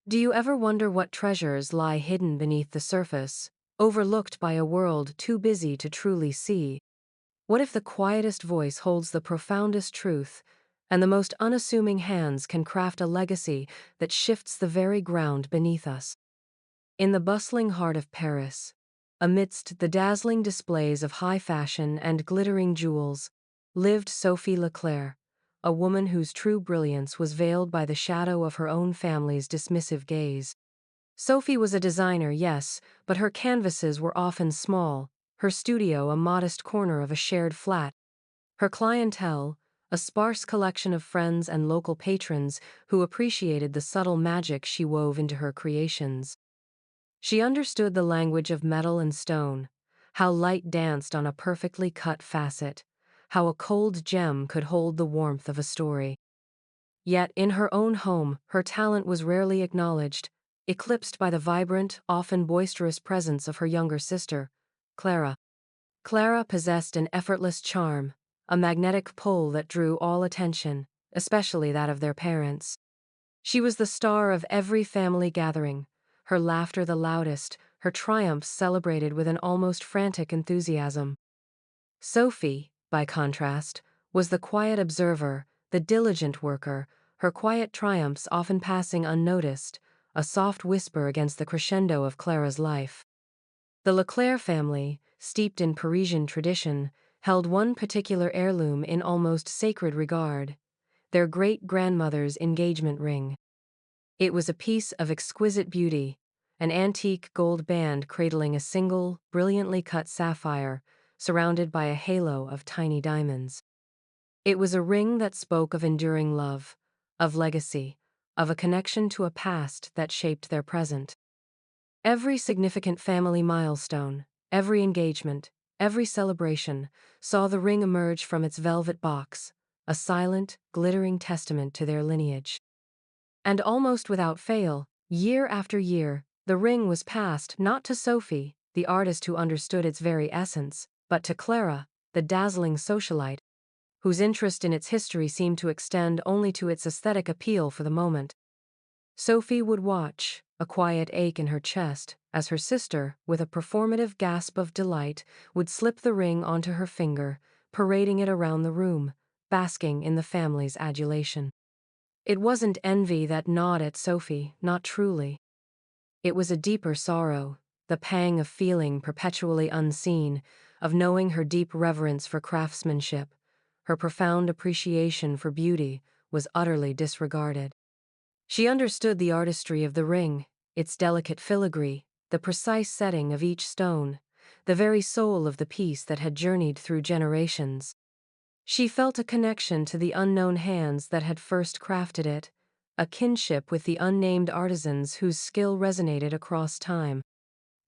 Do you ever wonder what treasures lie hidden beneath the surface, overlooked by a world too busy to truly see? What if the quietest voice holds the profoundest truth, and the most unassuming hands can craft a legacy that shifts the very ground beneath us? In the bustling heart of Paris, amidst the dazzling displays of high fashion and glittering jewels, lived Sophie Leclerc, a woman whose true brilliance was veiled by the shadow of her own family's dismissive gaze. Sophie was a designer, yes, but her canvases were often small, her studio a modest corner of a shared flat, her clientele, a sparse collection of friends and local patrons who appreciated the subtle magic she wove into her creations. She understood the language of metal and stone, how light danced on a perfectly cut facet, how a cold gem could hold the warmth of a story. Yet in her own home, her talent was rarely acknowledged, eclipsed by the vibrant, often boisterous presence of her younger sister, Clara. Clara possessed an effortless charm, a magnetic pull that drew all attention, especially that of their parents. She was the star of every family gathering, her laughter the loudest, her triumphs celebrated with an almost frantic enthusiasm. Sophie, by contrast, was the quiet observer, the diligent worker, her quiet triumphs often passing unnoticed, a soft whisper against the crescendo of Clara's life. The Leclerc family, steeped in Parisian tradition, held one particular heirloom in almost sacred regard: their great-grandmother's engagement ring. It was a piece of exquisite beauty, an antique gold band cradling a single, brilliantly cut sapphire, surrounded by a halo of tiny diamonds. It was a ring that spoke of enduring love, of legacy, of a connection to a past that shaped their present. Every significant family milestone, every engagement, every celebration, saw the ring emerge from its velvet box, a silent, glittering testament to their lineage. And almost without fail, year after year, the ring was passed not to Sophie, the artist who understood its very essence, but to Clara, the dazzling socialite, whose interest in its history seemed to extend only to its aesthetic appeal for the moment. Sophie would watch, a quiet ache in her chest, as her sister, with a performative gasp of delight, would slip the ring onto her finger, parading it around the room, basking in the family's adulation. It wasn't envy that gnawed at Sophie, not truly. It was a deeper sorrow, the pang of feeling perpetually unseen, of knowing her deep reverence for craftsmanship, her profound appreciation for beauty, was utterly disregarded. She understood the artistry of the ring, its delicate filigree, the precise setting of each stone, the very soul of the piece that had journeyed through generations. She felt a connection to the unknown hands that had first crafted it, a kinship with the unnamed artisans whose skill resonated across time.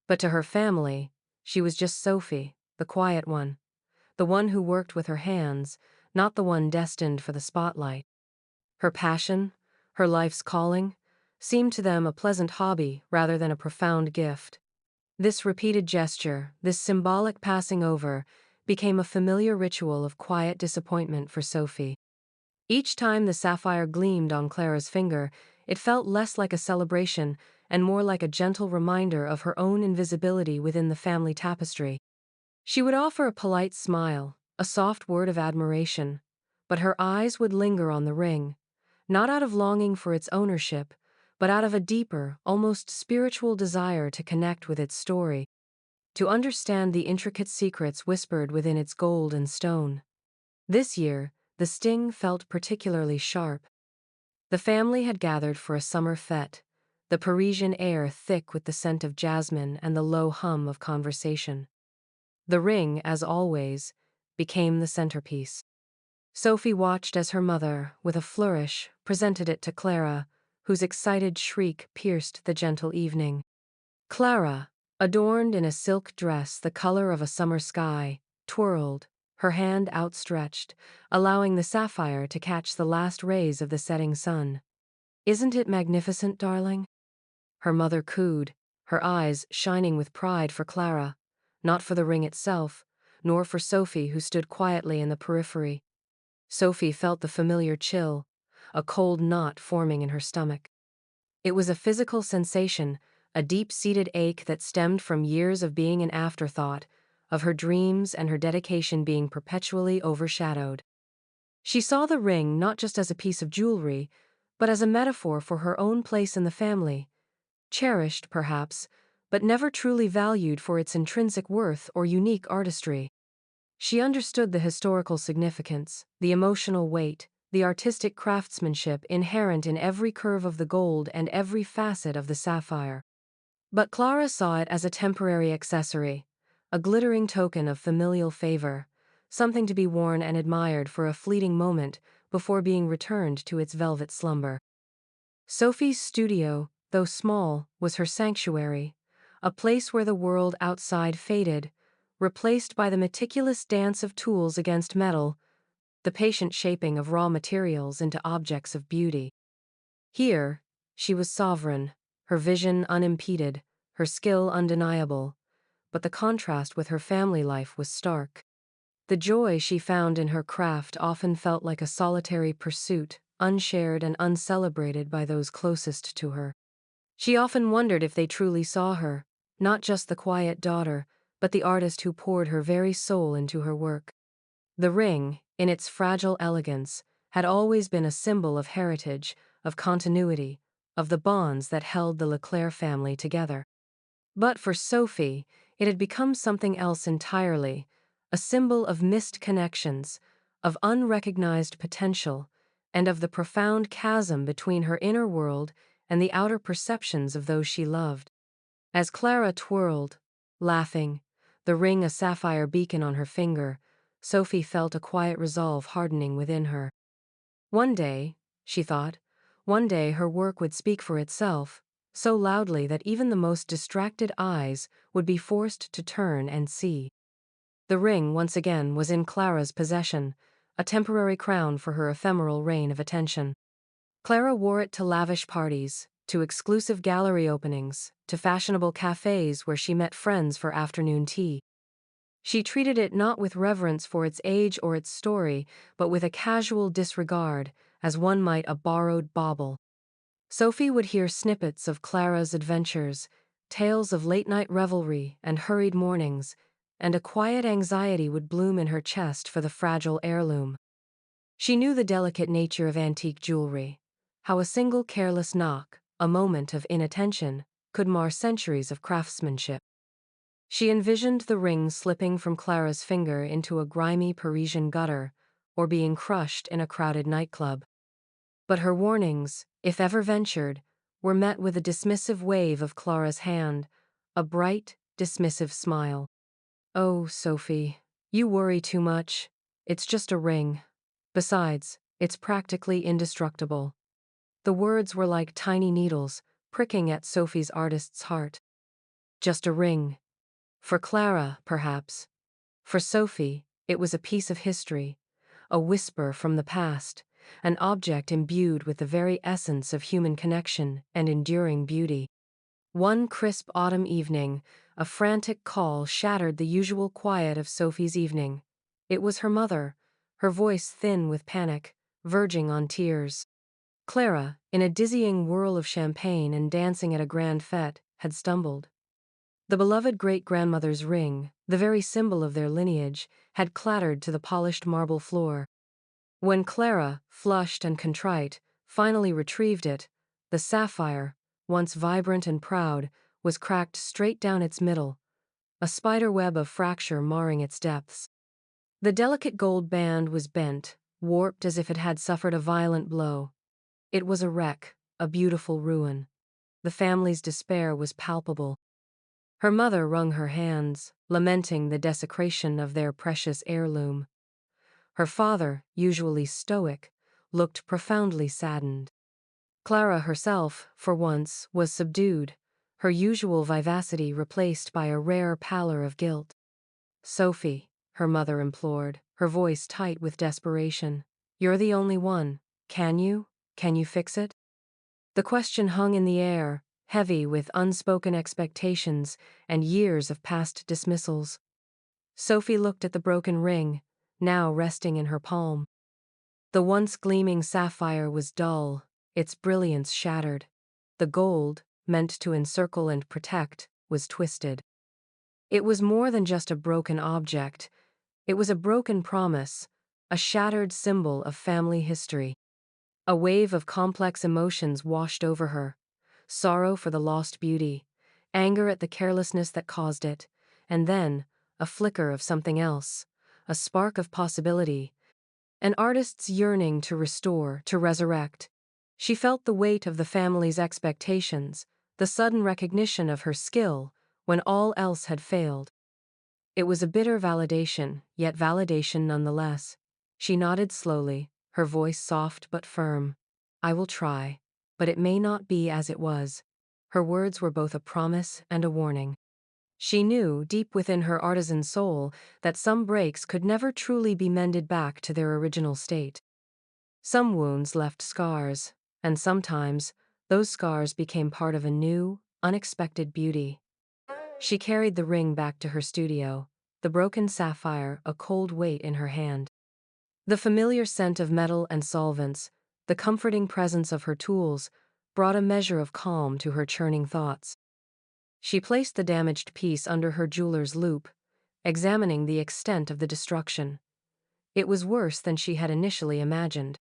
But to her family, she was just Sophie, the quiet one, the one who worked with her hands, not the one destined for the spotlight. Her passion, her life's calling, seemed to them a pleasant hobby rather than a profound gift. This repeated gesture, this symbolic passing over, became a familiar ritual of quiet disappointment for Sophie. Each time the sapphire gleamed on Clara's finger, it felt less like a celebration and more like a gentle reminder of her own invisibility within the family tapestry. She would offer a polite smile, a soft word of admiration, but her eyes would linger on the ring, not out of longing for its ownership, but out of a deeper, almost spiritual desire to connect with its story, to understand the intricate secrets whispered within its gold and stone. This year, the sting felt particularly sharp. The family had gathered for a summer fete, the Parisian air thick with the scent of jasmine and the low hum of conversation. The ring, as always, became the centerpiece. Sophie watched as her mother, with a flourish, presented it to Clara, whose excited shriek pierced the gentle evening. Clara, adorned in a silk dress the color of a summer sky, twirled, her hand outstretched, allowing the sapphire to catch the last rays of the setting sun. "Isn't it magnificent, darling?" her mother cooed, her eyes shining with pride for Clara, not for the ring itself, nor for Sophie who stood quietly in the periphery. Sophie felt the familiar chill, a cold knot forming in her stomach. It was a physical sensation, a deep-seated ache that stemmed from years of being an afterthought, of her dreams and her dedication being perpetually overshadowed. She saw the ring not just as a piece of jewelry, but as a metaphor for her own place in the family, cherished, perhaps, but never truly valued for its intrinsic worth or unique artistry. She understood the historical significance, the emotional weight, the artistic craftsmanship inherent in every curve of the gold and every facet of the sapphire. But Clara saw it as a temporary accessory, a glittering token of familial favor, something to be worn and admired for a fleeting moment before being returned to its velvet slumber. Sophie's studio, though small, was her sanctuary, a place where the world outside faded, replaced by the meticulous dance of tools against metal, the patient shaping of raw materials into objects of beauty. Here, she was sovereign, her vision unimpeded, her skill undeniable, but the contrast with her family life was stark. The joy she found in her craft often felt like a solitary pursuit, unshared and uncelebrated by those closest to her. She often wondered if they truly saw her, not just the quiet daughter, but the artist who poured her very soul into her work. The ring, in its fragile elegance, had always been a symbol of heritage, of continuity, of the bonds that held the Leclerc family together. But for Sophie, it had become something else entirely, a symbol of missed connections, of unrecognized potential, and of the profound chasm between her inner world and the outer perceptions of those she loved. As Clara twirled, laughing, the ring a sapphire beacon on her finger, Sophie felt a quiet resolve hardening within her. One day, she thought, one day her work would speak for itself, so loudly that even the most distracted eyes would be forced to turn and see. The ring, once again, was in Clara's possession, a temporary crown for her ephemeral reign of attention. Clara wore it to lavish parties, to exclusive gallery openings, to fashionable cafes where she met friends for afternoon tea. She treated it not with reverence for its age or its story, but with a casual disregard, as one might a borrowed bauble. Sophie would hear snippets of Clara's adventures, tales of late-night revelry and hurried mornings, and a quiet anxiety would bloom in her chest for the fragile heirloom. She knew the delicate nature of antique jewelry, how a single careless knock, a moment of inattention, could mar centuries of craftsmanship. She envisioned the ring slipping from Clara's finger into a grimy Parisian gutter, or being crushed in a crowded nightclub. But her warnings, if ever ventured, were met with a dismissive wave of Clara's hand, a bright, dismissive smile. "Oh, Sophie, you worry too much. It's just a ring. Besides, it's practically indestructible." The words were like tiny needles, pricking at Sophie's artist's heart. Just a ring. For Clara, perhaps. For Sophie, it was a piece of history, a whisper from the past, an object imbued with the very essence of human connection and enduring beauty. One crisp autumn evening, a frantic call shattered the usual quiet of Sophie's evening. It was her mother, her voice thin with panic, verging on tears. Clara, in a dizzying whirl of champagne and dancing at a grand fête, had stumbled. The beloved great-grandmother's ring, the very symbol of their lineage, had clattered to the polished marble floor. When Clara, flushed and contrite, finally retrieved it, the sapphire, once vibrant and proud, was cracked straight down its middle, a spiderweb of fracture marring its depths. The delicate gold band was bent, warped as if it had suffered a violent blow. It was a wreck, a beautiful ruin. The family's despair was palpable. Her mother wrung her hands, lamenting the desecration of their precious heirloom. Her father, usually stoic, looked profoundly saddened. Clara herself, for once, was subdued, her usual vivacity replaced by a rare pallor of guilt. "Sophie," her mother implored, her voice tight with desperation, "you're the only one. Can you? Can you fix it?" The question hung in the air, heavy with unspoken expectations and years of past dismissals. Sophie looked at the broken ring, now resting in her palm. The once gleaming sapphire was dull, its brilliance shattered. The gold, meant to encircle and protect, was twisted. It was more than just a broken object. It was a broken promise, a shattered symbol of family history. A wave of complex emotions washed over her: sorrow for the lost beauty, anger at the carelessness that caused it, and then a flicker of something else, a spark of possibility, an artist's yearning to restore, to resurrect. She felt the weight of the family's expectations, the sudden recognition of her skill when all else had failed. It was a bitter validation, yet validation nonetheless. She nodded slowly, her voice soft but firm. "I will try, but it may not be as it was." Her words were both a promise and a warning. She knew, deep within her artisan soul, that some breaks could never truly be mended back to their original state. Some wounds left scars, and sometimes those scars became part of a new, unexpected beauty. She carried the ring back to her studio, the broken sapphire a cold weight in her hand. The familiar scent of metal and solvents, the comforting presence of her tools, brought a measure of calm to her churning thoughts. She placed the damaged piece under her jeweler's loupe, examining the extent of the destruction. It was worse than she had initially imagined.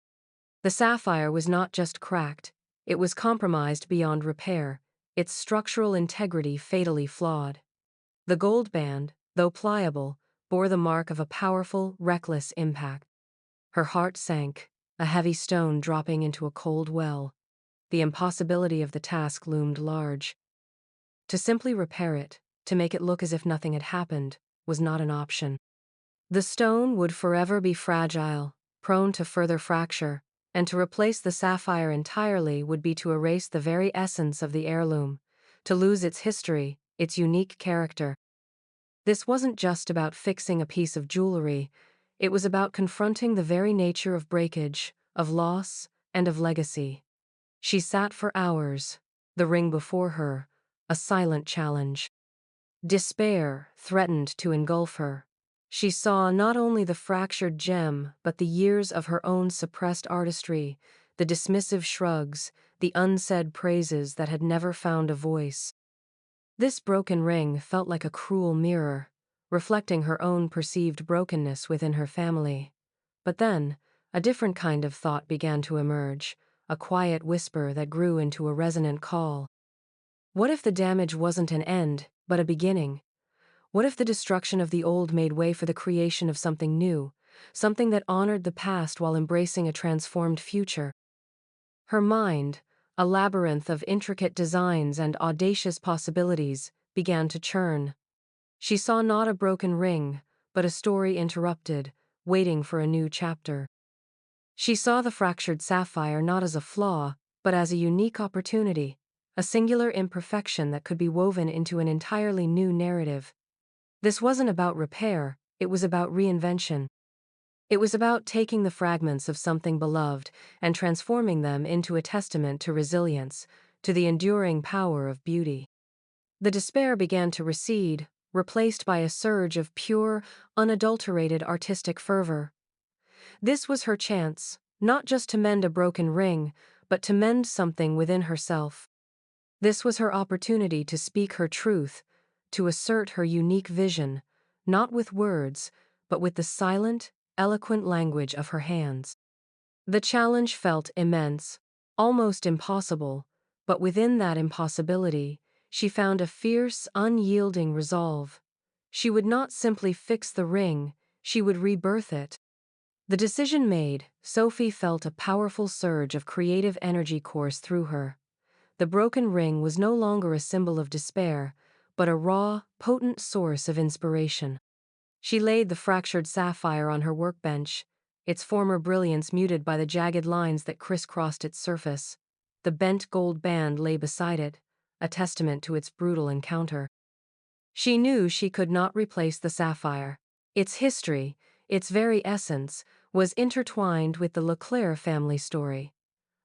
The sapphire was not just cracked, it was compromised beyond repair, its structural integrity fatally flawed. The gold band, though pliable, bore the mark of a powerful, reckless impact. Her heart sank, a heavy stone dropping into a cold well. The impossibility of the task loomed large. To simply repair it, to make it look as if nothing had happened, was not an option. The stone would forever be fragile, prone to further fracture, and to replace the sapphire entirely would be to erase the very essence of the heirloom, to lose its history, its unique character. This wasn't just about fixing a piece of jewelry, it was about confronting the very nature of breakage, of loss, and of legacy. She sat for hours, the ring before her, a silent challenge. Despair threatened to engulf her. She saw not only the fractured gem, but the years of her own suppressed artistry, the dismissive shrugs, the unsaid praises that had never found a voice. This broken ring felt like a cruel mirror, reflecting her own perceived brokenness within her family. But then, a different kind of thought began to emerge, a quiet whisper that grew into a resonant call. What if the damage wasn't an end, but a beginning? What if the destruction of the old made way for the creation of something new, something that honored the past while embracing a transformed future? Her mind, a labyrinth of intricate designs and audacious possibilities, began to churn. She saw not a broken ring, but a story interrupted, waiting for a new chapter. She saw the fractured sapphire not as a flaw, but as a unique opportunity, a singular imperfection that could be woven into an entirely new narrative. This wasn't about repair, it was about reinvention. It was about taking the fragments of something beloved and transforming them into a testament to resilience, to the enduring power of beauty. The despair began to recede, replaced by a surge of pure, unadulterated artistic fervor. This was her chance, not just to mend a broken ring, but to mend something within herself. This was her opportunity to speak her truth, to assert her unique vision, not with words, but with the silent, eloquent language of her hands. The challenge felt immense, almost impossible, but within that impossibility, she found a fierce, unyielding resolve. She would not simply fix the ring, she would rebirth it. The decision made, Sophie felt a powerful surge of creative energy course through her. The broken ring was no longer a symbol of despair, but a raw, potent source of inspiration. She laid the fractured sapphire on her workbench, its former brilliance muted by the jagged lines that crisscrossed its surface. The bent gold band lay beside it, a testament to its brutal encounter. She knew she could not replace the sapphire. Its history, its very essence, was intertwined with the Leclerc family story.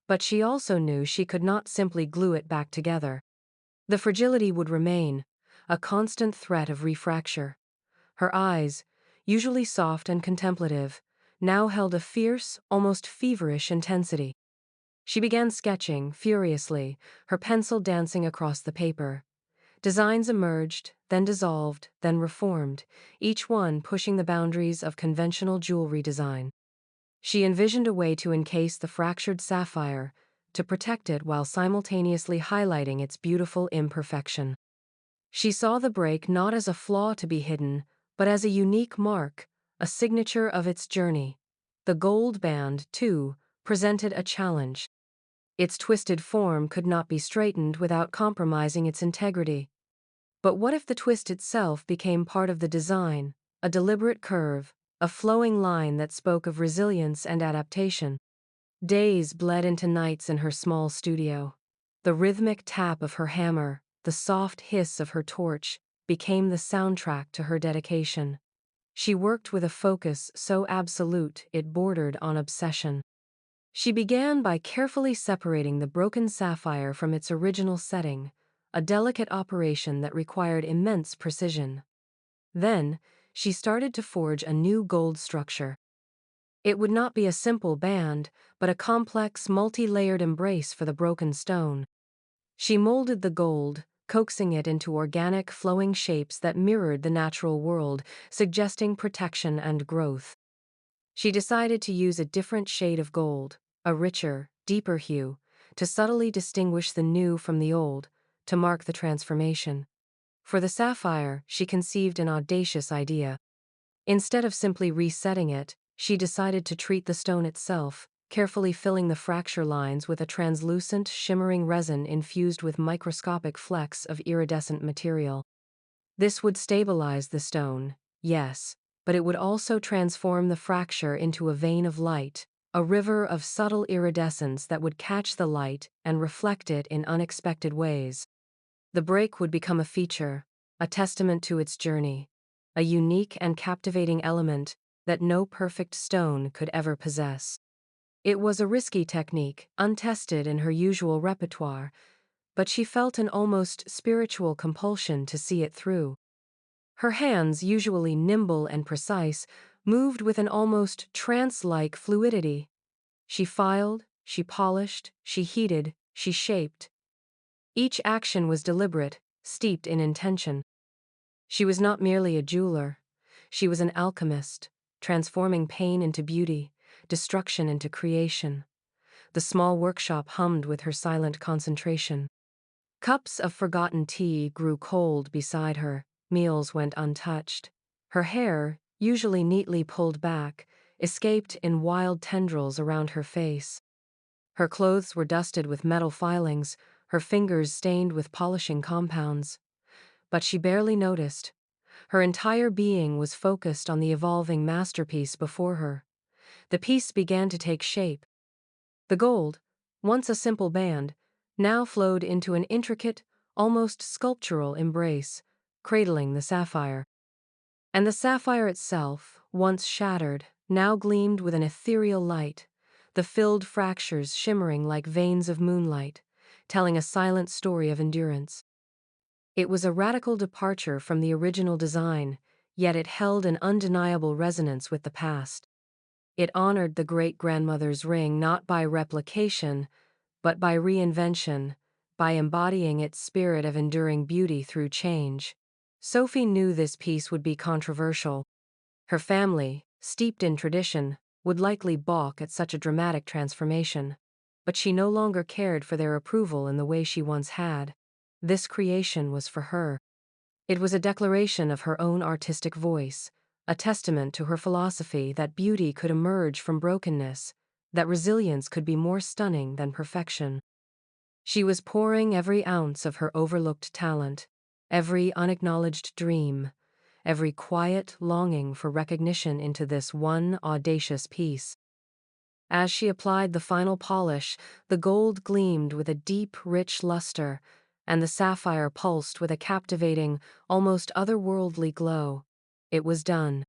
But she also knew she could not simply glue it back together. The fragility would remain, a constant threat of refracture. Her eyes, usually soft and contemplative, now held a fierce, almost feverish intensity. She began sketching, furiously, her pencil dancing across the paper. Designs emerged, then dissolved, then reformed, each one pushing the boundaries of conventional jewelry design. She envisioned a way to encase the fractured sapphire, to protect it while simultaneously highlighting its beautiful imperfection. She saw the break not as a flaw to be hidden, but as a unique mark, a signature of its journey. The gold band, too, presented a challenge. Its twisted form could not be straightened without compromising its integrity. But what if the twist itself became part of the design, a deliberate curve, a flowing line that spoke of resilience and adaptation? Days bled into nights in her small studio. The rhythmic tap of her hammer, the soft hiss of her torch, became the soundtrack to her dedication. She worked with a focus so absolute it bordered on obsession. She began by carefully separating the broken sapphire from its original setting, a delicate operation that required immense precision. Then, she started to forge a new gold structure. It would not be a simple band, but a complex, multi-layered embrace for the broken stone. She molded the gold, coaxing it into organic, flowing shapes that mirrored the natural world, suggesting protection and growth. She decided to use a different shade of gold, a richer, deeper hue, to subtly distinguish the new from the old, to mark the transformation. For the sapphire, she conceived an audacious idea. Instead of simply resetting it, she decided to treat the stone itself, carefully filling the fracture lines with a translucent, shimmering resin infused with microscopic flecks of iridescent material. This would stabilize the stone, yes, but it would also transform the fracture into a vein of light, a river of subtle iridescence that would catch the light and reflect it in unexpected ways. The break would become a feature, a testament to its journey, a unique and captivating element that no perfect stone could ever possess. It was a risky technique, untested in her usual repertoire, but she felt an almost spiritual compulsion to see it through. Her hands, usually nimble and precise, moved with an almost trance-like fluidity. She filed, she polished, she heated, she shaped. Each action was deliberate, steeped in intention. She was not merely a jeweler. She was an alchemist, transforming pain into beauty, destruction into creation. The small workshop hummed with her silent concentration. Cups of forgotten tea grew cold beside her, meals went untouched. Her hair, usually neatly pulled back, escaped in wild tendrils around her face. Her clothes were dusted with metal filings, her fingers stained with polishing compounds. But she barely noticed. Her entire being was focused on the evolving masterpiece before her. The piece began to take shape. The gold, once a simple band, now flowed into an intricate, almost sculptural embrace, cradling the sapphire. And the sapphire itself, once shattered, now gleamed with an ethereal light, the filled fractures shimmering like veins of moonlight, telling a silent story of endurance. It was a radical departure from the original design, yet it held an undeniable resonance with the past. It honored the great-grandmother's ring not by replication, but by reinvention, by embodying its spirit of enduring beauty through change. Sophie knew this piece would be controversial. Her family, steeped in tradition, would likely balk at such a dramatic transformation. But she no longer cared for their approval in the way she once had. This creation was for her. It was a declaration of her own artistic voice, a testament to her philosophy that beauty could emerge from brokenness, that resilience could be more stunning than perfection. She was pouring every ounce of her overlooked talent, every unacknowledged dream, every quiet longing for recognition into this one audacious piece. As she applied the final polish, the gold gleamed with a deep, rich luster, and the sapphire pulsed with a captivating, almost otherworldly glow. It was done.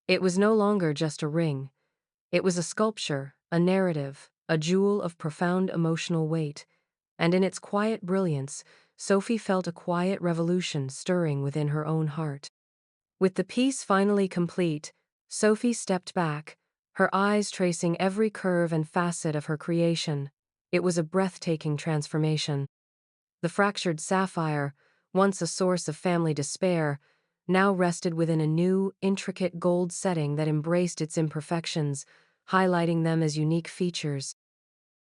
It was no longer just a ring. It was a sculpture, a narrative, a jewel of profound emotional weight, and in its quiet brilliance, Sophie felt a quiet revolution stirring within her own heart. With the piece finally complete, Sophie stepped back, her eyes tracing every curve and facet of her creation. It was a breathtaking transformation. The fractured sapphire, once a source of family despair, now rested within a new, intricate gold setting that embraced its imperfections, highlighting them as unique features.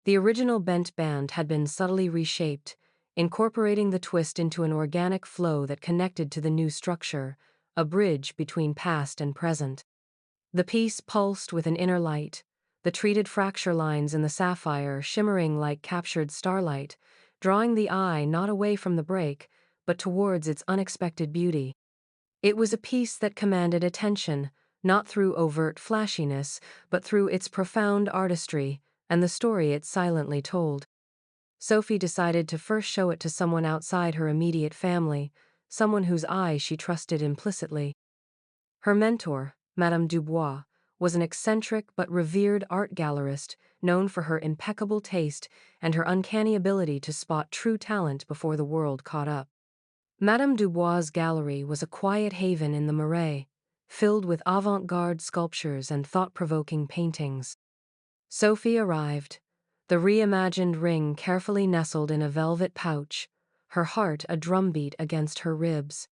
The original bent band had been subtly reshaped, incorporating the twist into an organic flow that connected to the new structure, a bridge between past and present. The piece pulsed with an inner light, the treated fracture lines in the sapphire shimmering like captured starlight, drawing the eye not away from the break, but towards its unexpected beauty. It was a piece that commanded attention, not through overt flashiness, but through its profound artistry and the story it silently told. Sophie decided to first show it to someone outside her immediate family, someone whose eye she trusted implicitly. Her mentor, Madame Dubois, was an eccentric but revered art gallerist known for her impeccable taste and her uncanny ability to spot true talent before the world caught up. Madame Dubois' gallery was a quiet haven in the Marais, filled with avant-garde sculptures and thought-provoking paintings. Sophie arrived, the reimagined ring carefully nestled in a velvet pouch, her heart a drumbeat against her ribs.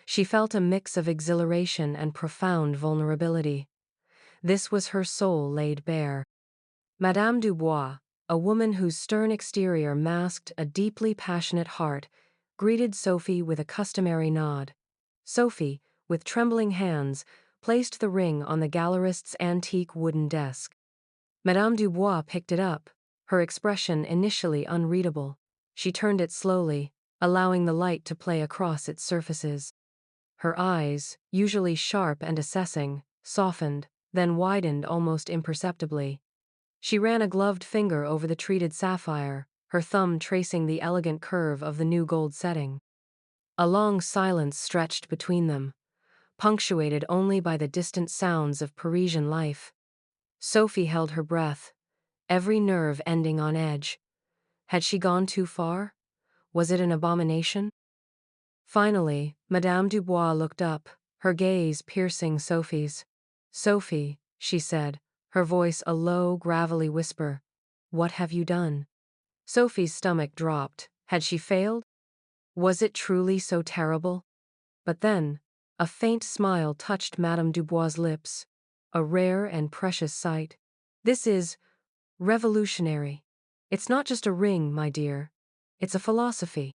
She felt a mix of exhilaration and profound vulnerability. This was her soul laid bare. Madame Dubois, a woman whose stern exterior masked a deeply passionate heart, greeted Sophie with a customary nod. Sophie, with trembling hands, placed the ring on the gallerist's antique wooden desk. Madame Dubois picked it up, her expression initially unreadable. She turned it slowly, allowing the light to play across its surfaces. Her eyes, usually sharp and assessing, softened, then widened almost imperceptibly. She ran a gloved finger over the treated sapphire, her thumb tracing the elegant curve of the new gold setting. A long silence stretched between them, punctuated only by the distant sounds of Parisian life. Sophie held her breath, every nerve ending on edge. Had she gone too far? Was it an abomination? Finally, Madame Dubois looked up, her gaze piercing Sophie's. "Sophie," she said, her voice a low, gravelly whisper, "what have you done?" Sophie's stomach dropped. Had she failed? Was it truly so terrible? But then, a faint smile touched Madame Dubois' lips, a rare and precious sight. "This is revolutionary. It's not just a ring, my dear. It's a philosophy.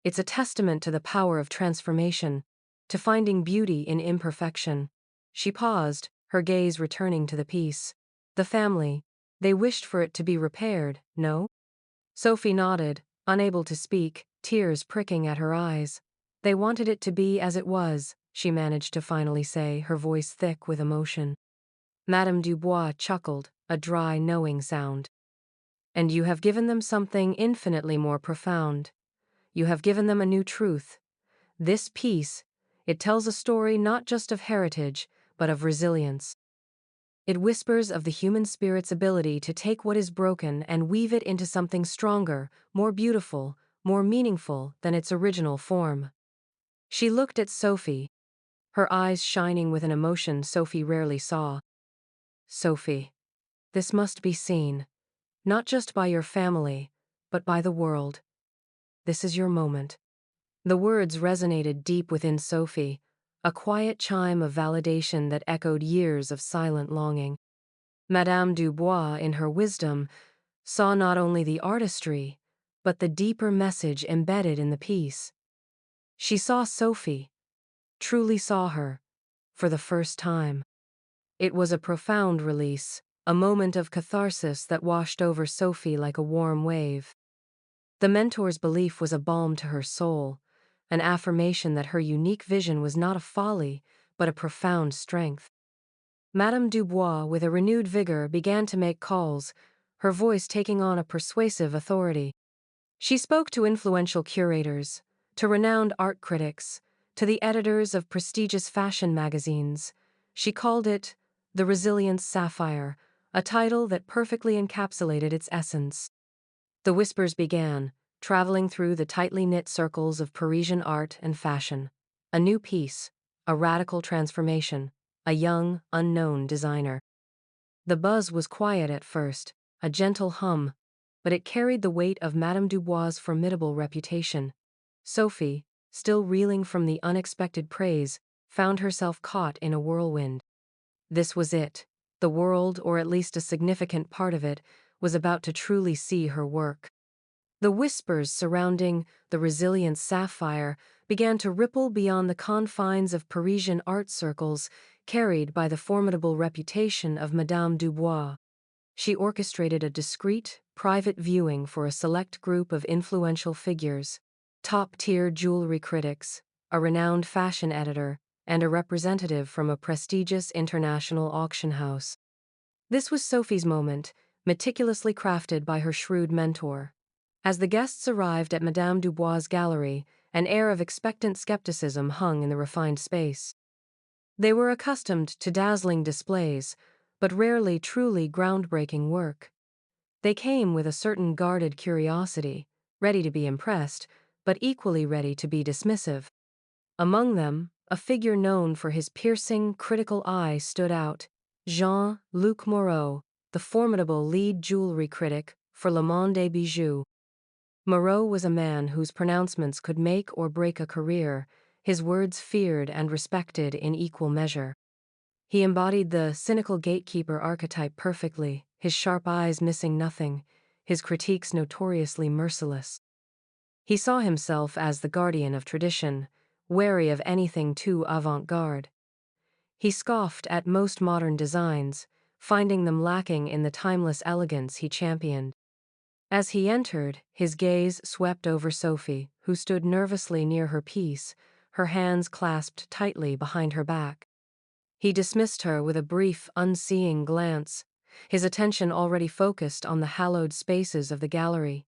It's a testament to the power of transformation, to finding beauty in imperfection." She paused, her gaze returning to the piece. "The family, they wished for it to be repaired, no?" Sophie nodded, unable to speak, tears pricking at her eyes. "They wanted it to be as it was," she managed to finally say, her voice thick with emotion. Madame Dubois chuckled, a dry, knowing sound. "And you have given them something infinitely more profound. You have given them a new truth. This piece, it tells a story not just of heritage, but of resilience. It whispers of the human spirit's ability to take what is broken and weave it into something stronger, more beautiful, more meaningful than its original form." She looked at Sophie, her eyes shining with an emotion Sophie rarely saw. "Sophie, this must be seen, not just by your family, but by the world. This is your moment." The words resonated deep within Sophie, a quiet chime of validation that echoed years of silent longing. Madame Dubois, in her wisdom, saw not only the artistry, but the deeper message embedded in the piece. She saw Sophie, truly saw her, for the first time. It was a profound release, a moment of catharsis that washed over Sophie like a warm wave. The mentor's belief was a balm to her soul, an affirmation that her unique vision was not a folly, but a profound strength. Madame Dubois, with a renewed vigor, began to make calls, her voice taking on a persuasive authority. She spoke to influential curators, to renowned art critics, to the editors of prestigious fashion magazines. She called it the Resilience Sapphire, a title that perfectly encapsulated its essence. The whispers began, traveling through the tightly knit circles of Parisian art and fashion. A new piece, a radical transformation, a young, unknown designer. The buzz was quiet at first, a gentle hum, but it carried the weight of Madame Dubois' formidable reputation. Sophie, still reeling from the unexpected praise, found herself caught in a whirlwind. This was it. The world, or at least a significant part of it, was about to truly see her work. The whispers surrounding the resilient sapphire began to ripple beyond the confines of Parisian art circles, carried by the formidable reputation of Madame Dubois. She orchestrated a discreet, private viewing for a select group of influential figures: top-tier jewelry critics, a renowned fashion editor, and a representative from a prestigious international auction house. This was Sophie's moment, meticulously crafted by her shrewd mentor. As the guests arrived at Madame Dubois' gallery, an air of expectant skepticism hung in the refined space. They were accustomed to dazzling displays, but rarely truly groundbreaking work. They came with a certain guarded curiosity, ready to be impressed, but equally ready to be dismissive. Among them, a figure known for his piercing, critical eye stood out: Jean-Luc Moreau, the formidable lead jewelry critic for Le Monde des Bijoux. Moreau was a man whose pronouncements could make or break a career, his words feared and respected in equal measure. He embodied the cynical gatekeeper archetype perfectly, his sharp eyes missing nothing, his critiques notoriously merciless. He saw himself as the guardian of tradition, wary of anything too avant-garde. He scoffed at most modern designs, finding them lacking in the timeless elegance he championed. As he entered, his gaze swept over Sophie, who stood nervously near her piece, her hands clasped tightly behind her back. He dismissed her with a brief, unseeing glance, his attention already focused on the hallowed spaces of the gallery.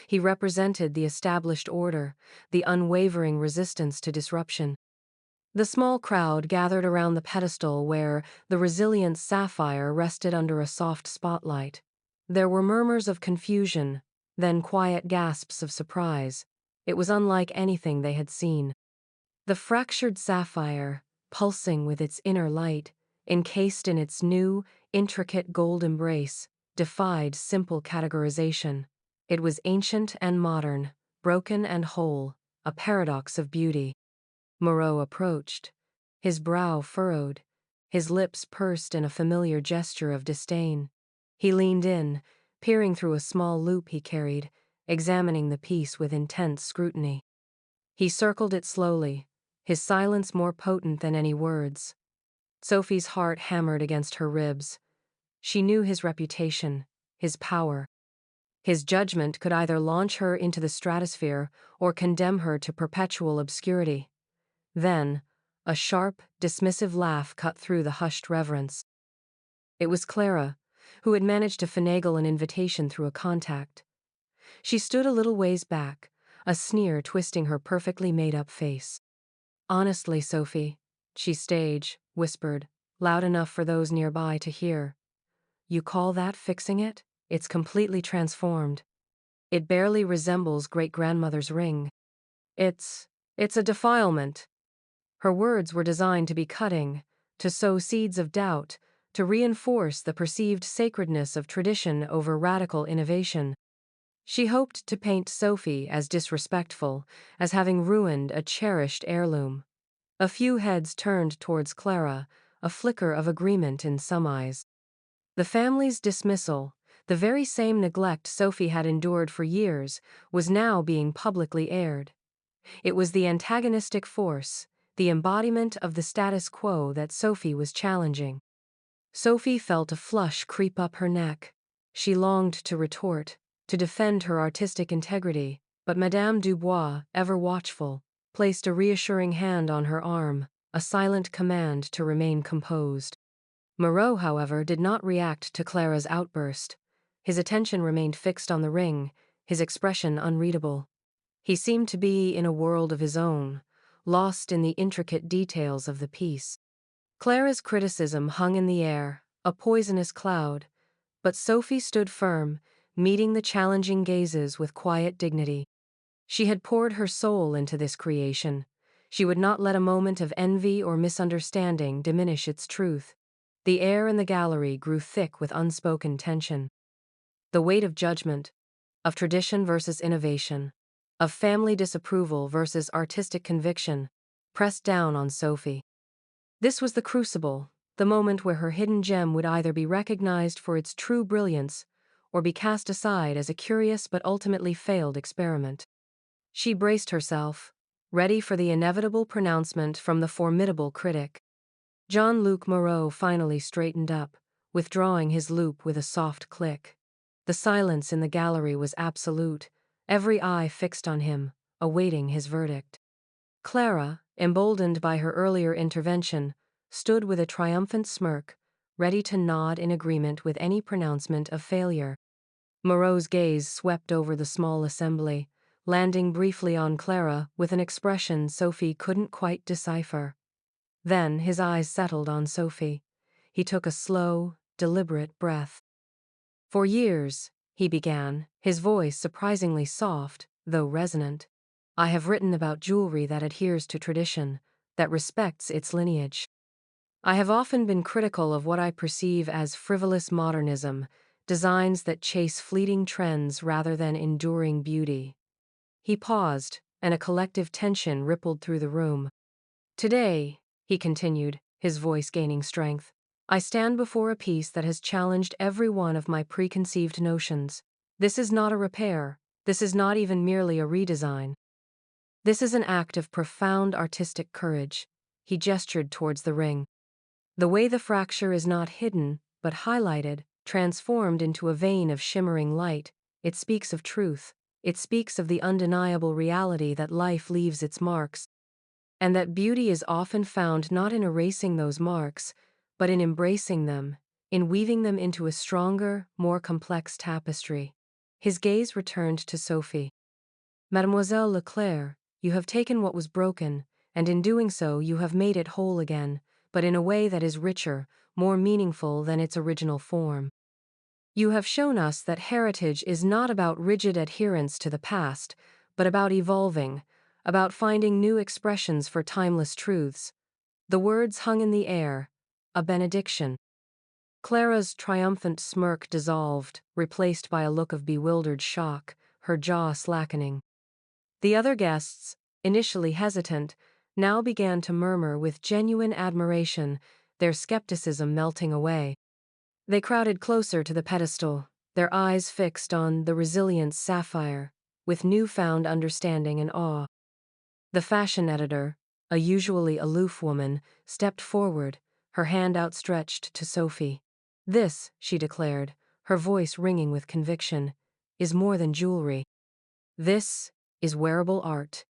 He represented the established order, the unwavering resistance to disruption. The small crowd gathered around the pedestal where the resilient sapphire rested under a soft spotlight. There were murmurs of confusion, then quiet gasps of surprise. It was unlike anything they had seen. The fractured sapphire, pulsing with its inner light, encased in its new, intricate gold embrace, defied simple categorization. It was ancient and modern, broken and whole, a paradox of beauty. Moreau approached, his brow furrowed, his lips pursed in a familiar gesture of disdain. He leaned in, peering through a small loupe he carried, examining the piece with intense scrutiny. He circled it slowly, his silence more potent than any words. Sophie's heart hammered against her ribs. She knew his reputation, his power. His judgment could either launch her into the stratosphere or condemn her to perpetual obscurity. Then, a sharp, dismissive laugh cut through the hushed reverence. It was Clara, who had managed to finagle an invitation through a contact. She stood a little ways back, a sneer twisting her perfectly made-up face. "Honestly, Sophie," she whispered, loud enough for those nearby to hear. "You call that fixing it? It's completely transformed. It barely resembles great-grandmother's ring. It's a defilement." Her words were designed to be cutting, to sow seeds of doubt, to reinforce the perceived sacredness of tradition over radical innovation. She hoped to paint Sophie as disrespectful, as having ruined a cherished heirloom. A few heads turned towards Clara, a flicker of agreement in some eyes. The family's dismissal, the very same neglect Sophie had endured for years, was now being publicly aired. It was the antagonistic force, the embodiment of the status quo that Sophie was challenging. Sophie felt a flush creep up her neck. She longed to retort, to defend her artistic integrity, but Madame Dubois, ever watchful, placed a reassuring hand on her arm, a silent command to remain composed. Moreau, however, did not react to Clara's outburst. His attention remained fixed on the ring, his expression unreadable. He seemed to be in a world of his own, lost in the intricate details of the piece. Clara's criticism hung in the air, a poisonous cloud, but Sophie stood firm, meeting the challenging gazes with quiet dignity. She had poured her soul into this creation. She would not let a moment of envy or misunderstanding diminish its truth. The air in the gallery grew thick with unspoken tension. The weight of judgment, of tradition versus innovation, of family disapproval versus artistic conviction, pressed down on Sophie. This was the crucible, the moment where her hidden gem would either be recognized for its true brilliance or be cast aside as a curious but ultimately failed experiment. She braced herself, ready for the inevitable pronouncement from the formidable critic. Jean-Luc Moreau finally straightened up, withdrawing his loupe with a soft click. The silence in the gallery was absolute, every eye fixed on him, awaiting his verdict. Clara, emboldened by her earlier intervention, stood with a triumphant smirk, ready to nod in agreement with any pronouncement of failure. Moreau's gaze swept over the small assembly, landing briefly on Clara with an expression Sophie couldn't quite decipher. Then his eyes settled on Sophie. He took a slow, deliberate breath. "For years," he began, his voice surprisingly soft, though resonant, "I have written about jewelry that adheres to tradition, that respects its lineage. I have often been critical of what I perceive as frivolous modernism, designs that chase fleeting trends rather than enduring beauty." He paused, and a collective tension rippled through the room. "Today," he continued, his voice gaining strength, "I stand before a piece that has challenged every one of my preconceived notions. This is not a repair, this is not even merely a redesign. This is an act of profound artistic courage." He gestured towards the ring. "The way the fracture is not hidden, but highlighted, transformed into a vein of shimmering light, it speaks of truth. It speaks of the undeniable reality that life leaves its marks, and that beauty is often found not in erasing those marks, but in embracing them, in weaving them into a stronger, more complex tapestry." His gaze returned to Sophie. "Mademoiselle Leclerc, you have taken what was broken, and in doing so you have made it whole again, but in a way that is richer, more meaningful than its original form. You have shown us that heritage is not about rigid adherence to the past, but about evolving, about finding new expressions for timeless truths." The words hung in the air, a benediction. Clara's triumphant smirk dissolved, replaced by a look of bewildered shock, her jaw slackening. The other guests, initially hesitant, now began to murmur with genuine admiration, their skepticism melting away. They crowded closer to the pedestal, their eyes fixed on the resilient sapphire, with newfound understanding and awe. The fashion editor, a usually aloof woman, stepped forward, her hand outstretched to Sophie. "This," she declared, her voice ringing with conviction, "is more than jewelry. This is wearable art.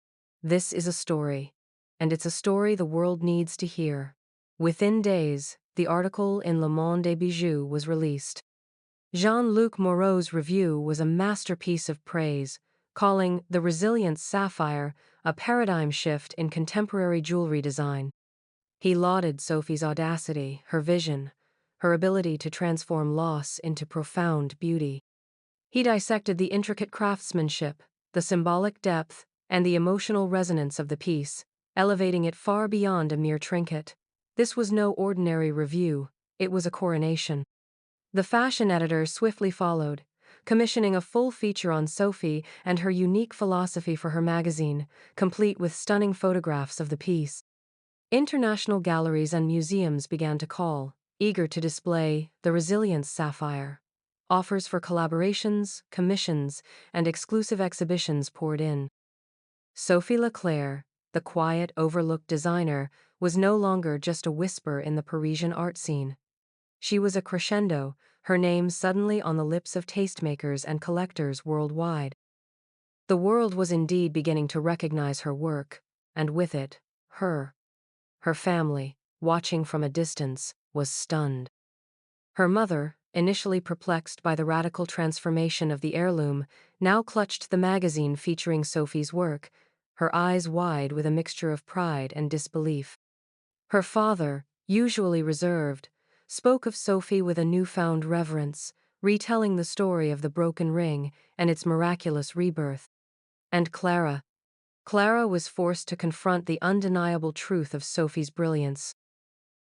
This is a story. And it's a story the world needs to hear." Within days, the article in Le Monde des Bijoux was released. Jean-Luc Moreau's review was a masterpiece of praise, calling The Resilient Sapphire a paradigm shift in contemporary jewelry design. He lauded Sophie's audacity, her vision, her ability to transform loss into profound beauty. He dissected the intricate craftsmanship, the symbolic depth, and the emotional resonance of the piece, elevating it far beyond a mere trinket. This was no ordinary review, it was a coronation. The fashion editor swiftly followed, commissioning a full feature on Sophie and her unique philosophy for her magazine, complete with stunning photographs of the piece. International galleries and museums began to call, eager to display the Resilience Sapphire. Offers for collaborations, commissions, and exclusive exhibitions poured in. Sophie Leclerc, the quiet, overlooked designer, was no longer just a whisper in the Parisian art scene. She was a crescendo, her name suddenly on the lips of tastemakers and collectors worldwide. The world was indeed beginning to recognize her work, and with it, her. Her family, watching from a distance, was stunned. Her mother, initially perplexed by the radical transformation of the heirloom, now clutched the magazine featuring Sophie's work, her eyes wide with a mixture of pride and disbelief. Her father, usually reserved, spoke of Sophie with a newfound reverence, retelling the story of the broken ring and its miraculous rebirth. And Clara was forced to confront the undeniable truth of Sophie's brilliance.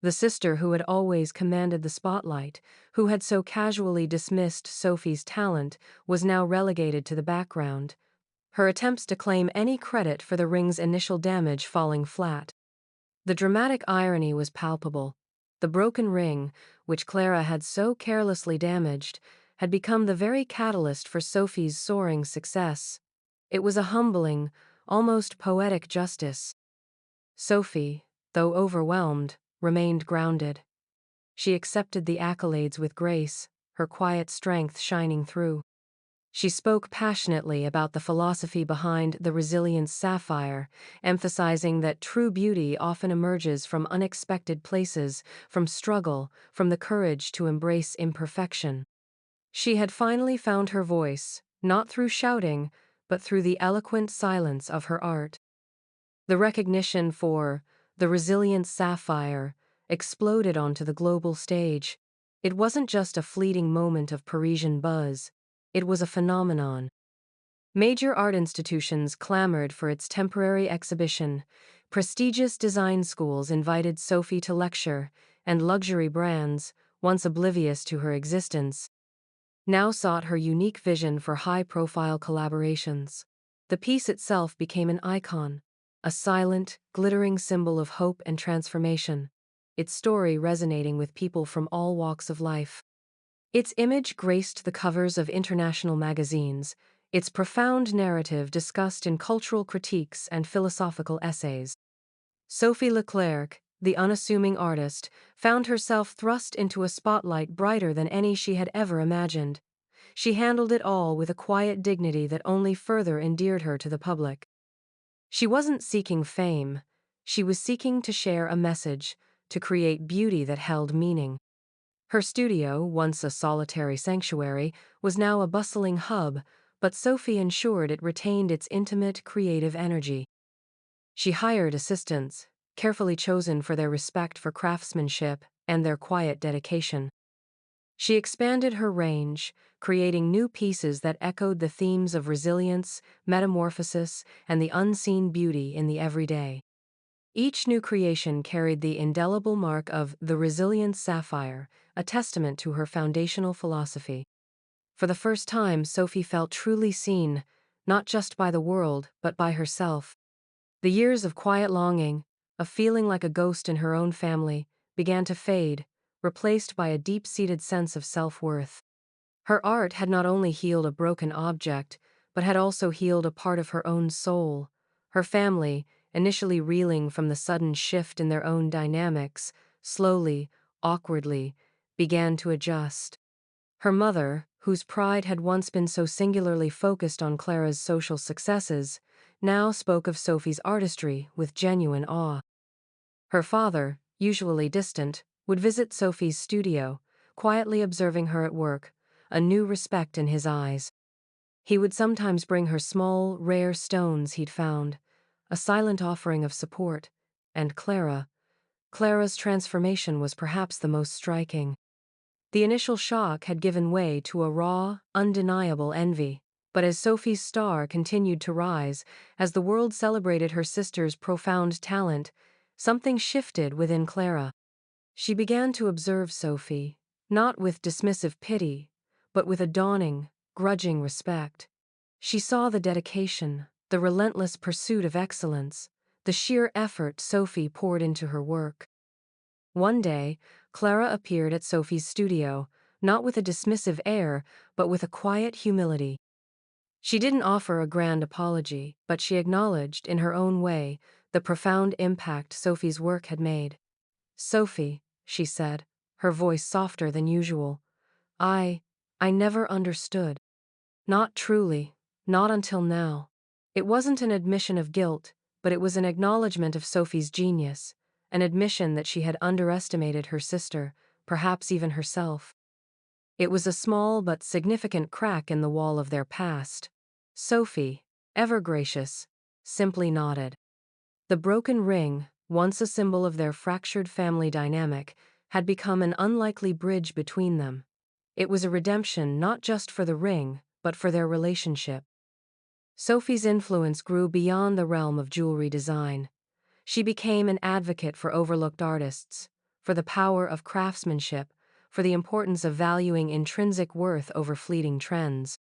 The sister who had always commanded the spotlight, who had so casually dismissed Sophie's talent, was now relegated to the background, her attempts to claim any credit for the ring's initial damage falling flat. The dramatic irony was palpable. The broken ring, which Clara had so carelessly damaged, had become the very catalyst for Sophie's soaring success. It was a humbling, almost poetic justice. Sophie, though overwhelmed, remained grounded. She accepted the accolades with grace, her quiet strength shining through. She spoke passionately about the philosophy behind the resilient sapphire, emphasizing that true beauty often emerges from unexpected places, from struggle, from the courage to embrace imperfection. She had finally found her voice, not through shouting, but through the eloquent silence of her art. The recognition for the resilient sapphire exploded onto the global stage. It wasn't just a fleeting moment of Parisian buzz, it was a phenomenon. Major art institutions clamored for its temporary exhibition, prestigious design schools invited Sophie to lecture, and luxury brands, once oblivious to her existence, now sought her unique vision for high-profile collaborations. The piece itself became an icon, a silent, glittering symbol of hope and transformation, its story resonating with people from all walks of life. Its image graced the covers of international magazines, its profound narrative discussed in cultural critiques and philosophical essays. Sophie Leclerc, the unassuming artist, found herself thrust into a spotlight brighter than any she had ever imagined. She handled it all with a quiet dignity that only further endeared her to the public. She wasn't seeking fame, she was seeking to share a message, to create beauty that held meaning. Her studio, once a solitary sanctuary, was now a bustling hub, but Sophie ensured it retained its intimate, creative energy. She hired assistants, carefully chosen for their respect for craftsmanship and their quiet dedication. She expanded her range, creating new pieces that echoed the themes of resilience, metamorphosis, and the unseen beauty in the everyday. Each new creation carried the indelible mark of the resilient sapphire, a testament to her foundational philosophy. For the first time, Sophie felt truly seen, not just by the world, but by herself. The years of quiet longing, of feeling like a ghost in her own family, began to fade, replaced by a deep-seated sense of self-worth. Her art had not only healed a broken object, but had also healed a part of her own soul. Her family, initially reeling from the sudden shift in their own dynamics, slowly, awkwardly, began to adjust. Her mother, whose pride had once been so singularly focused on Clara's social successes, now spoke of Sophie's artistry with genuine awe. Her father, usually distant, would visit Sophie's studio, quietly observing her at work, a new respect in his eyes. He would sometimes bring her small, rare stones he'd found, a silent offering of support, and Clara's transformation was perhaps the most striking. The initial shock had given way to a raw, undeniable envy, but as Sophie's star continued to rise, as the world celebrated her sister's profound talent, something shifted within Clara. She began to observe Sophie, not with dismissive pity, but with a dawning, grudging respect. She saw the dedication, the relentless pursuit of excellence, the sheer effort Sophie poured into her work. One day, Clara appeared at Sophie's studio, not with a dismissive air, but with a quiet humility. She didn't offer a grand apology, but she acknowledged, in her own way, the profound impact Sophie's work had made. "Sophie," she said, her voice softer than usual, I never understood. Not truly, not until now." It wasn't an admission of guilt, but it was an acknowledgement of Sophie's genius, an admission that she had underestimated her sister, perhaps even herself. It was a small but significant crack in the wall of their past. Sophie, ever gracious, simply nodded. The broken ring, once a symbol of their fractured family dynamic, had become an unlikely bridge between them. It was a redemption not just for the ring, but for their relationship. Sophie's influence grew beyond the realm of jewelry design. She became an advocate for overlooked artists, for the power of craftsmanship, for the importance of valuing intrinsic worth over fleeting trends.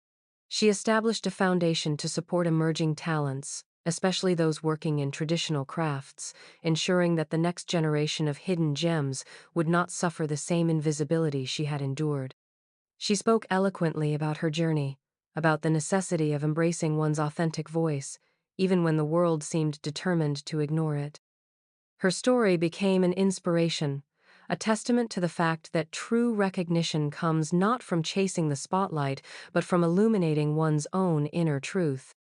She established a foundation to support emerging talents, especially those working in traditional crafts, ensuring that the next generation of hidden gems would not suffer the same invisibility she had endured. She spoke eloquently about her journey, about the necessity of embracing one's authentic voice, even when the world seemed determined to ignore it. Her story became an inspiration, a testament to the fact that true recognition comes not from chasing the spotlight, but from illuminating one's own inner truth.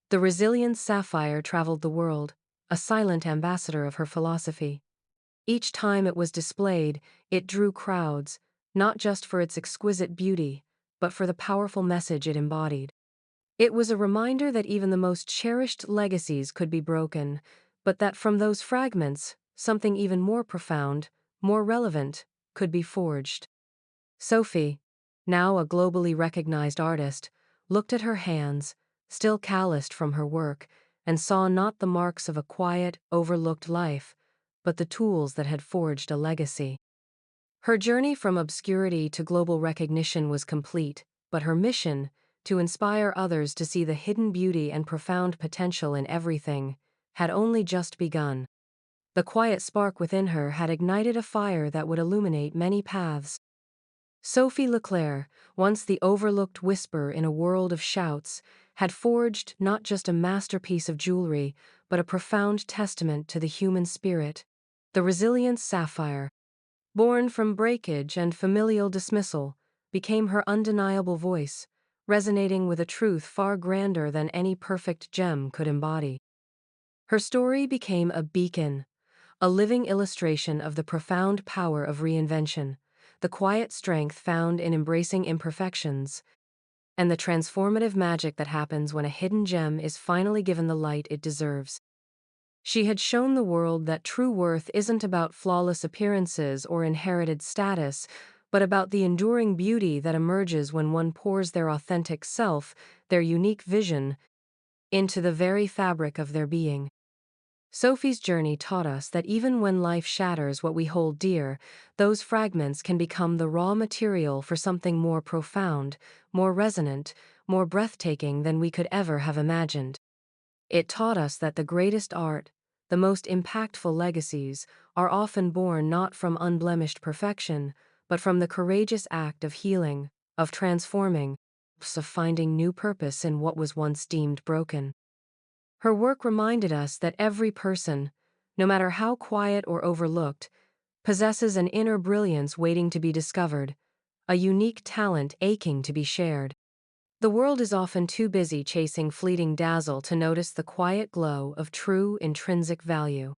The resilient sapphire traveled the world, a silent ambassador of her philosophy. Each time it was displayed, it drew crowds, not just for its exquisite beauty, but for the powerful message it embodied. It was a reminder that even the most cherished legacies could be broken, but that from those fragments, something even more profound, more relevant, could be forged. Sophie, now a globally recognized artist, looked at her hands, still calloused from her work, and saw not the marks of a quiet, overlooked life, but the tools that had forged a legacy. Her journey from obscurity to global recognition was complete, but her mission, to inspire others to see the hidden beauty and profound potential in everything, had only just begun. The quiet spark within her had ignited a fire that would illuminate many paths. Sophie Leclerc, once the overlooked whisper in a world of shouts, had forged not just a masterpiece of jewelry, but a profound testament to the human spirit. The resilient sapphire, born from breakage and familial dismissal, became her undeniable voice, resonating with a truth far grander than any perfect gem could embody. Her story became a beacon, a living illustration of the profound power of reinvention, the quiet strength found in embracing imperfections, and the transformative magic that happens when a hidden gem is finally given the light it deserves. She had shown the world that true worth isn't about flawless appearances or inherited status, but about the enduring beauty that emerges when one pours their authentic self, their unique vision, into the very fabric of their being. Sophie's journey taught us that even when life shatters what we hold dear, those fragments can become the raw material for something more profound, more resonant, more breathtaking than we could ever have imagined. It taught us that the greatest art, the most impactful legacies, are often born not from unblemished perfection, but from the courageous act of healing, of transforming, of finding new purpose in what was once deemed broken. Her work reminded us that every person, no matter how quiet or overlooked, possesses an inner brilliance waiting to be discovered, a unique talent aching to be shared. The world is often too busy chasing fleeting dazzle to notice the quiet glow of true intrinsic value.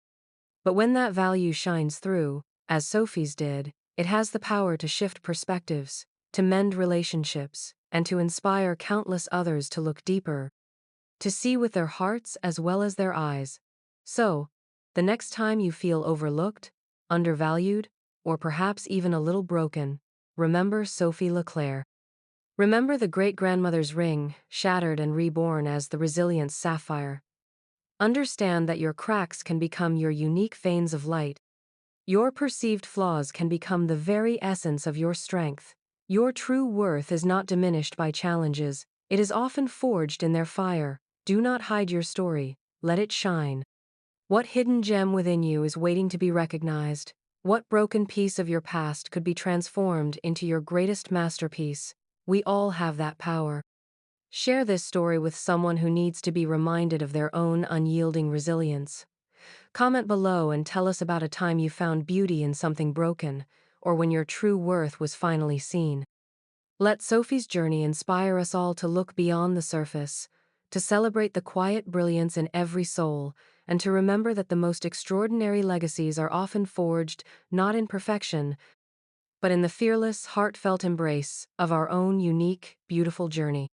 But when that value shines through, as Sophie's did, it has the power to shift perspectives, to mend relationships, and to inspire countless others to look deeper, to see with their hearts as well as their eyes. So, the next time you feel overlooked, undervalued, or perhaps even a little broken, remember Sophie Leclerc. Remember the great-grandmother's ring, shattered and reborn as the resilient sapphire. Understand that your cracks can become your unique veins of light. Your perceived flaws can become the very essence of your strength. Your true worth is not diminished by challenges, it is often forged in their fire. Do not hide your story, let it shine. What hidden gem within you is waiting to be recognized? What broken piece of your past could be transformed into your greatest masterpiece? We all have that power. Share this story with someone who needs to be reminded of their own unyielding resilience. Comment below and tell us about a time you found beauty in something broken, or when your true worth was finally seen. Let Sophie's journey inspire us all to look beyond the surface, to celebrate the quiet brilliance in every soul, and to remember that the most extraordinary legacies are often forged not in perfection, but in the fearless, heartfelt embrace of our own unique, beautiful journey.